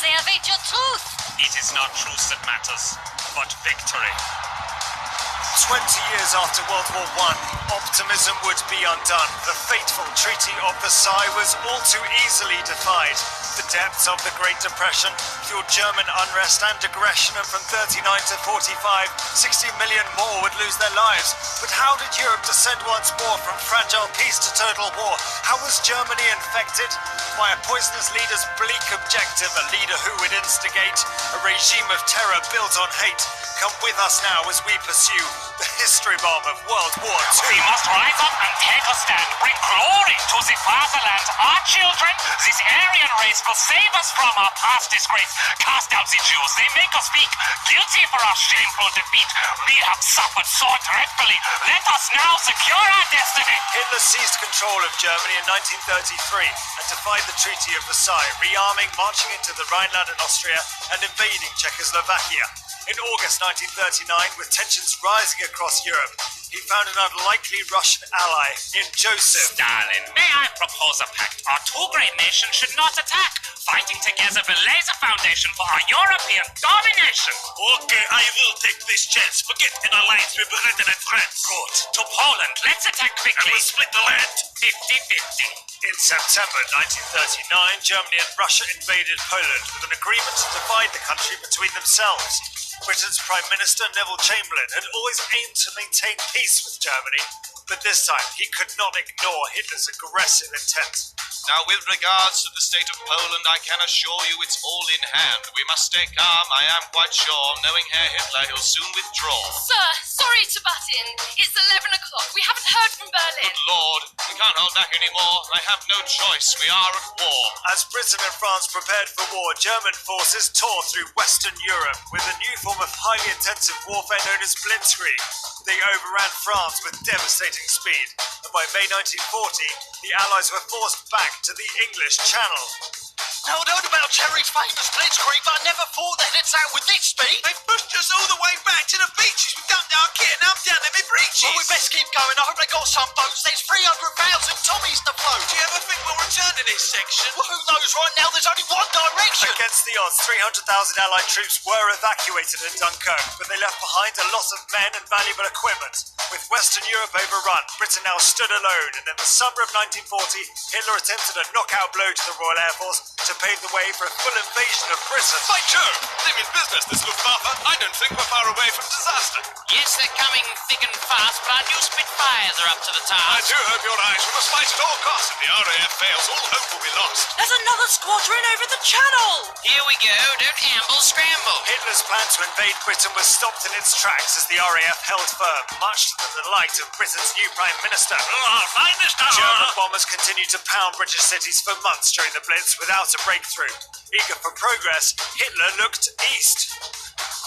they evade your truth. It is not truth that matters, but victory. 20 years after World War I, optimism would be undone. The fateful Treaty of Versailles was all too easily defied. The depths of the Great Depression fueled German unrest and aggression, and from 39 to 45, 60 million more would lose their lives. But how did Europe descend once more from fragile peace to total war? How was Germany infected? By a poisonous leader's bleak objective, a leader who would instigate a regime of terror built on hate. Come with us now as we pursue the history bomb of World War II. We must rise up and take a stand, bring glory to the fatherland. Our children, this Aryan race will save us from our past disgrace. Cast out the Jews, they make us weak, guilty for our shameful defeat. We have suffered so dreadfully. Let us now secure our destiny. Hitler seized control of Germany in 1933 and defied the Treaty of Versailles, rearming, marching into the Rhineland and Austria, and invading Czechoslovakia. In August 1939, with tensions rising across Europe, he found an unlikely Russian ally in Joseph Stalin, may I propose a pact? Our two great nations should not attack. Fighting together will lay the foundation for our European domination. Okay, I will take this chance. Forget an alliance with Britain and France. Good. To Poland, let's attack quickly. And we'll split the land. 50-50. In September 1939, Germany and Russia invaded Poland with an agreement to divide the country between themselves. Britain's Prime Minister Neville Chamberlain had always aimed to maintain peace with Germany, but this time he could not ignore Hitler's aggressive intent. Now, with regards to the state of Poland, I can assure you it's all in hand. We must stay calm, I am quite sure. Knowing Herr Hitler, he'll soon withdraw. Sir, sorry to butt in. It's 11 o'clock. We haven't heard from Berlin. Good Lord, we can't hold back anymore. I have no choice. We are at war. As Britain and France prepared for war, German forces tore through Western Europe with a new form of highly intensive warfare known as blitzkrieg. They overran France with devastating speed, and by May 1940, the Allies were forced back to the English Channel. Now, I'd heard about Terry's famous blitzkrieg, but I never thought they'd hit out with this speed. They pushed us all the way back to the beaches. We dumped our kit and I'm down in my breeches. Well, we best keep going. I hope they got some boats. There's 300,000 Tommies to float. Do you ever think we'll return to this section? Well, who knows? Right now, there's only one direction. Against the odds, 300,000 Allied troops were evacuated in Dunkirk, but they left behind a lot of men and valuable equipment. With Western Europe overrun, Britain now stood alone, and in the summer of 1940, Hitler attempted a knockout blow to the Royal Air Force to pave the way for a full invasion of Britain. By Jove! They mean business, this Luftwaffe. I don't think we're far away from disaster. Yes, they're coming thick and fast, but our new Spitfires are up to the I task. do hope you're right. We must fight at all costs. If the RAF fails, all hope will be lost. There's another squadron over the channel! Here we go, don't amble, scramble. Hitler's plan to invade Britain was stopped in its tracks as the RAF held firm, much to the delight of Britain's new Prime Minister. German bombers continued to pound British cities for months during the Blitz without a breakthrough. Eager for progress, Hitler looked east.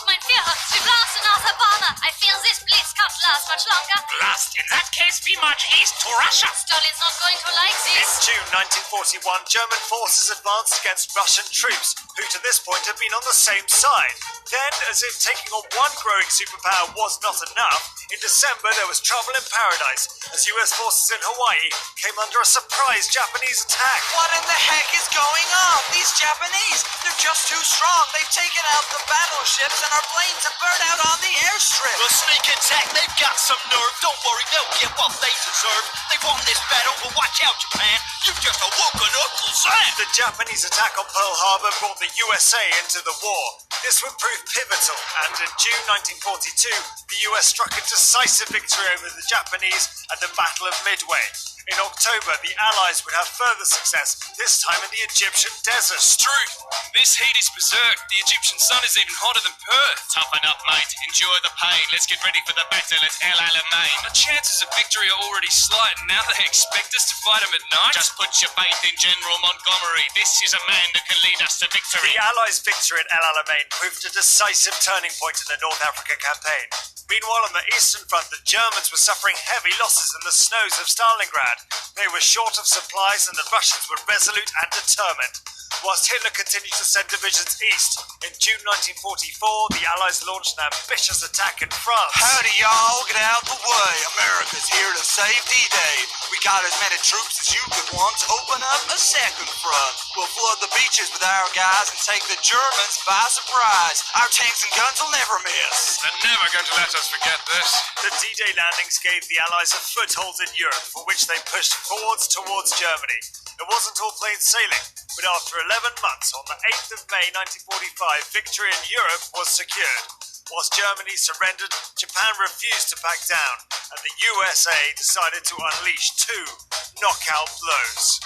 Mein Führer, we blast another bomber. I fear this blitz can't last much longer. Blast. In that case, we march east to Russia. Stalin's not going to like In this. June 1941, German forces advanced against Russian troops, who to this point had been on the same side. Then, as if taking on one growing superpower was not enough, in December there was trouble in paradise as US forces in Hawaii came under a surprise Japanese attack. What in the heck is going on? These Japanese, they're just too strong. They've taken out the battleships and our planes have burned out on the airstrip. Well, sneak attack, they've got some nerve. Don't worry, they'll get what they deserve. They've won this battle, but watch out, Japan. You've just awoken Uncle Sam. The Japanese attack on Pearl Harbor brought the USA into the war. This would prove pivotal, and in June 1942, the US struck a decisive victory over the Japanese at the Battle of Midway. In October, the Allies would have further success, this time in the Egyptian desert. True. This heat is berserk. The Egyptian sun is even hotter than Perth. Toughen up, mate. Endure the pain. Let's get ready for the battle at El Alamein. The chances of victory are already slight, and now they expect us to fight them at night. Just put your faith in General Montgomery. This is a man that can lead us to victory. The Allies' victory at El Alamein proved a decisive turning point in the North Africa campaign. Meanwhile, on the Eastern Front, the Germans were suffering heavy losses in the snows of Stalingrad. They were short of supplies and the Russians were resolute and determined. Whilst Hitler continued to send divisions east, in June 1944, the Allies launched an ambitious attack in France. Howdy, y'all. Get out the way. America's here to save D-Day. We got as many troops as you could want to open up a second front. We'll flood the beaches with our guys and take the Germans by surprise. Our tanks and guns will never miss. They're never going to let us forget this. The D-Day landings gave the Allies a foothold in Europe, for which they pushed forwards towards Germany. It wasn't all plain sailing, but after 11 months, on the 8th of May 1945, victory in Europe was secured. Whilst Germany surrendered, Japan refused to back down, and the USA decided to unleash 2 knockout blows.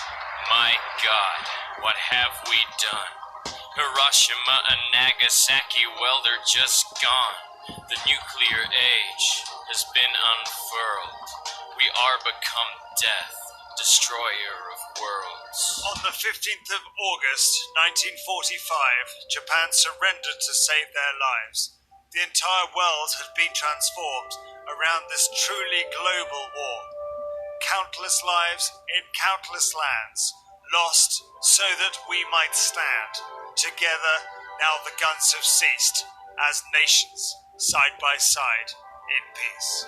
My God, what have we done? Hiroshima and Nagasaki, well, they're just gone. The nuclear age has been unfurled. We are become death, destroyer of worlds. On the 15th of August 1945, Japan surrendered to save their lives. The entire world had been transformed around this truly global war. Countless lives in countless lands, lost so that we might stand. Together, now the guns have ceased, as nations, side by side, in peace.